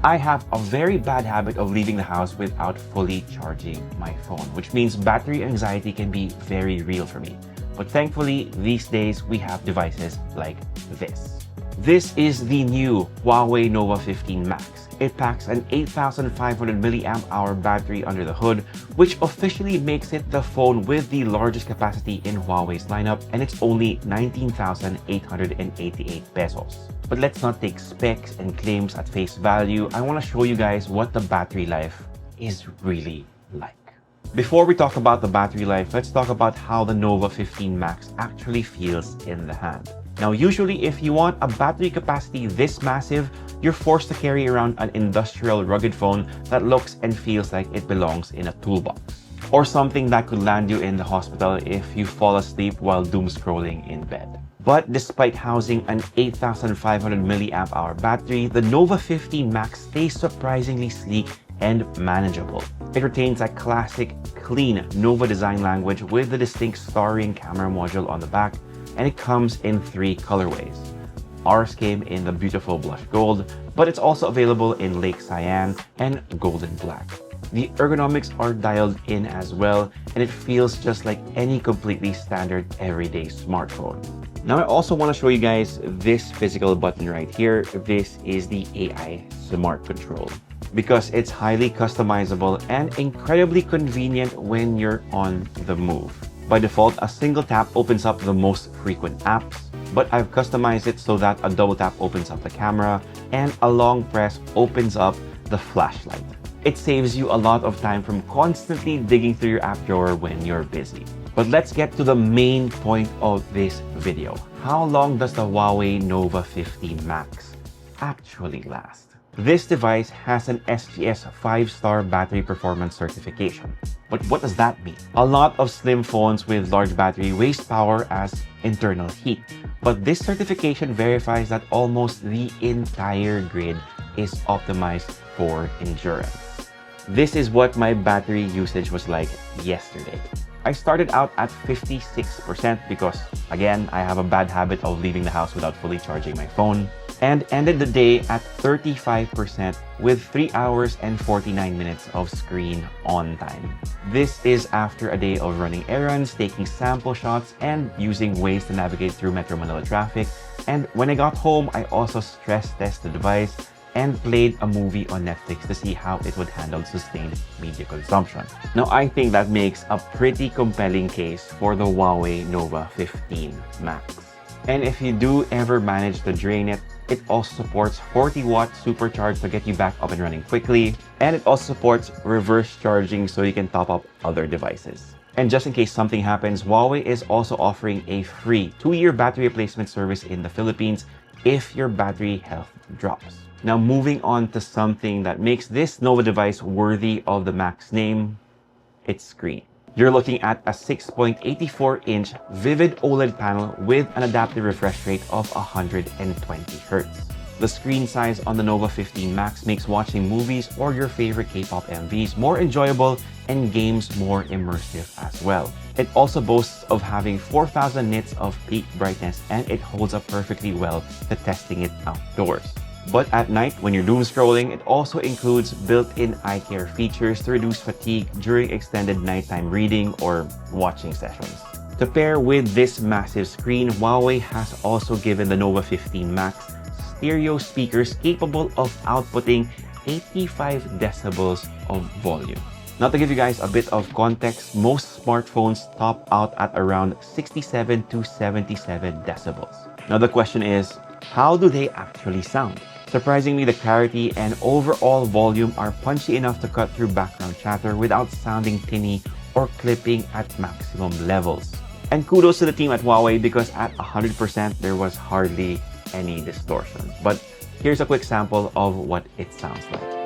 I have a very bad habit of leaving the house without fully charging my phone, which means battery anxiety can be very real for me. But thankfully, these days we have devices like this. This is the new Huawei Nova 15 Max. It packs an 8,500 mAh battery under the hood, which officially makes it the phone with the largest capacity in Huawei's lineup, and it's only 19,888 pesos. But let's not take specs and claims at face value. I want to show you guys what the battery life is really like. Before we talk about the battery life, let's talk about how the Nova 15 Max actually feels in the hand. Now, usually if you want a battery capacity this massive, you're forced to carry around an industrial rugged phone that looks and feels like it belongs in a toolbox, or something that could land you in the hospital if you fall asleep while doom scrolling in bed. But despite housing an 8,500 mAh battery, the Nova 15 Max stays surprisingly sleek and manageable. It retains a classic, clean Nova design language with the distinct star-ring camera module on the back, and it comes in 3 colorways. Ours came in the beautiful blush gold, but it's also available in lake cyan and golden black. The ergonomics are dialed in as well, and it feels just like any completely standard everyday smartphone. Now, I also want to show you guys this physical button right here. This is the AI Smart Control, because it's highly customizable and incredibly convenient when you're on the move. By default, a single tap opens up the most frequent apps, but I've customized it so that a double tap opens up the camera and a long press opens up the flashlight. It saves you a lot of time from constantly digging through your app drawer when you're busy. But let's get to the main point of this video. How long does the Huawei Nova 15 Max actually last? This device has an SGS 5-star battery performance certification. But what does that mean? A lot of slim phones with large battery waste power as internal heat. But this certification verifies that almost the entire grid is optimized for endurance. This is what my battery usage was like yesterday. I started out at 56% because, again, I have a bad habit of leaving the house without fully charging my phone, and ended the day at 35% with 3 hours and 49 minutes of screen on time. This is after a day of running errands, taking sample shots, and using Waze to navigate through Metro Manila traffic. And when I got home, I also stress tested the device and played a movie on Netflix to see how it would handle sustained media consumption. Now, I think that makes a pretty compelling case for the Huawei Nova 15 Max. And if you do ever manage to drain it, it also supports 40-watt supercharge to get you back up and running quickly. And it also supports reverse charging so you can top up other devices. And just in case something happens, Huawei is also offering a free 2-year battery replacement service in the Philippines if your battery health drops. Now, moving on to something that makes this Nova device worthy of the Max name, its screen. You're looking at a 6.84-inch vivid OLED panel with an adaptive refresh rate of 120 Hz. The screen size on the Nova 15 Max makes watching movies or your favorite K-pop MVs more enjoyable and games more immersive as well. It also boasts of having 4,000 nits of peak brightness, and it holds up perfectly well to testing it outdoors. But at night, when you're doom scrolling, it also includes built-in eye care features to reduce fatigue during extended nighttime reading or watching sessions. To pair with this massive screen, Huawei has also given the Nova 15 Max stereo speakers capable of outputting 85 decibels of volume. Now, to give you guys a bit of context, most smartphones top out at around 67 to 77 decibels. Now, the question is, how do they actually sound? Surprisingly, the clarity and overall volume are punchy enough to cut through background chatter without sounding tinny or clipping at maximum levels. And kudos to the team at Huawei, because at 100% there was hardly any distortion. But here's a quick sample of what it sounds like.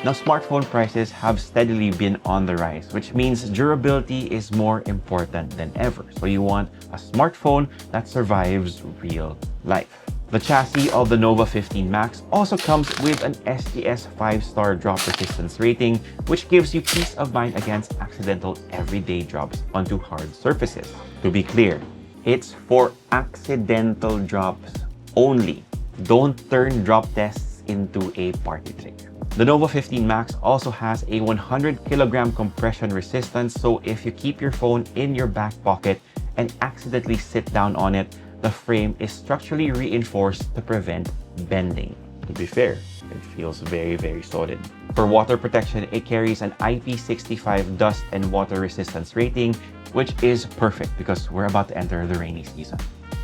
Now, smartphone prices have steadily been on the rise, which means durability is more important than ever. So you want a smartphone that survives real life. The chassis of the Nova 15 Max also comes with an SGS 5-star drop resistance rating, which gives you peace of mind against accidental everyday drops onto hard surfaces. To be clear, It's for accidental drops only. Don't turn drop tests into a party trick. The Nova 15 Max also has a 100 kilogram compression resistance, so if you keep your phone in your back pocket and accidentally sit down on it, the frame is structurally reinforced to prevent bending. To be fair, it feels very, very solid. For water protection, it carries an IP65 dust and water resistance rating, which is perfect because we're about to enter the rainy season.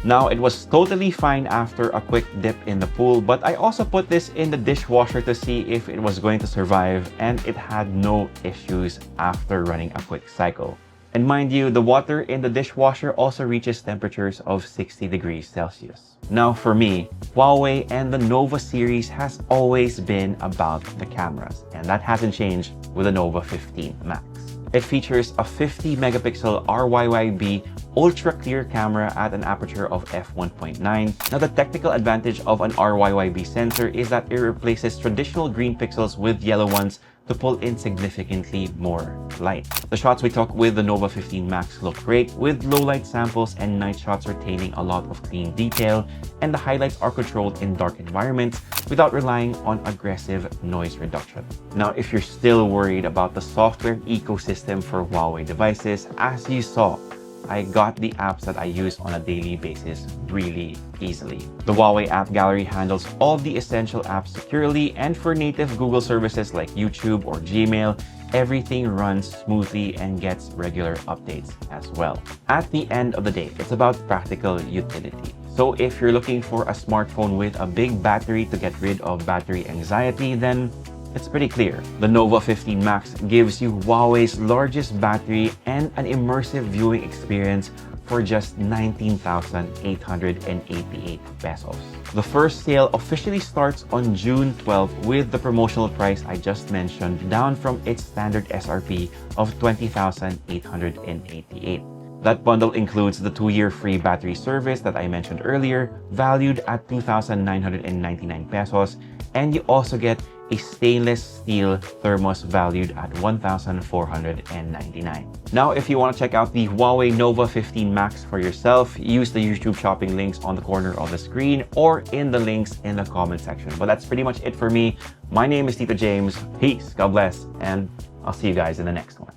Now, it was totally fine after a quick dip in the pool, but I also put this in the dishwasher to see if it was going to survive, and it had no issues after running a quick cycle. And mind you, the water in the dishwasher also reaches temperatures of 60 degrees Celsius. Now for me, Huawei and the Nova series has always been about the cameras, and that hasn't changed with the Nova 15 Max. It features a 50 megapixel RYYB ultra clear camera at an aperture of f1.9. Now, the technical advantage of an RYYB sensor is that it replaces traditional green pixels with yellow ones to pull in significantly more light. The shots we took with the Nova 15 Max look great, with low light samples and night shots retaining a lot of clean detail, and the highlights are controlled in dark environments without relying on aggressive noise reduction. Now, if you're still worried about the software ecosystem for Huawei devices, as you saw, I got the apps that I use on a daily basis really easily. The Huawei app gallery handles all the essential apps securely, and for native Google services like YouTube or Gmail, everything runs smoothly and gets regular updates as well. At the end of the day, it's about practical utility. So if you're looking for a smartphone with a big battery to get rid of battery anxiety, then it's pretty clear. The Nova 15 Max gives you Huawei's largest battery and an immersive viewing experience for just 19,888 pesos. The first sale officially starts on June 12 with the promotional price I just mentioned, down from its standard SRP of 20,888. That bundle includes the 2-year free battery service that I mentioned earlier, valued at 2,999 pesos, and you also get a stainless steel thermos valued at 1,499. Now, if you want to check out the Huawei Nova 15 Max for yourself, use the YouTube shopping links on the corner of the screen or in the links in the comment section. But that's pretty much it for me. My name is Tito James. Peace, God bless, and I'll see you guys in the next one.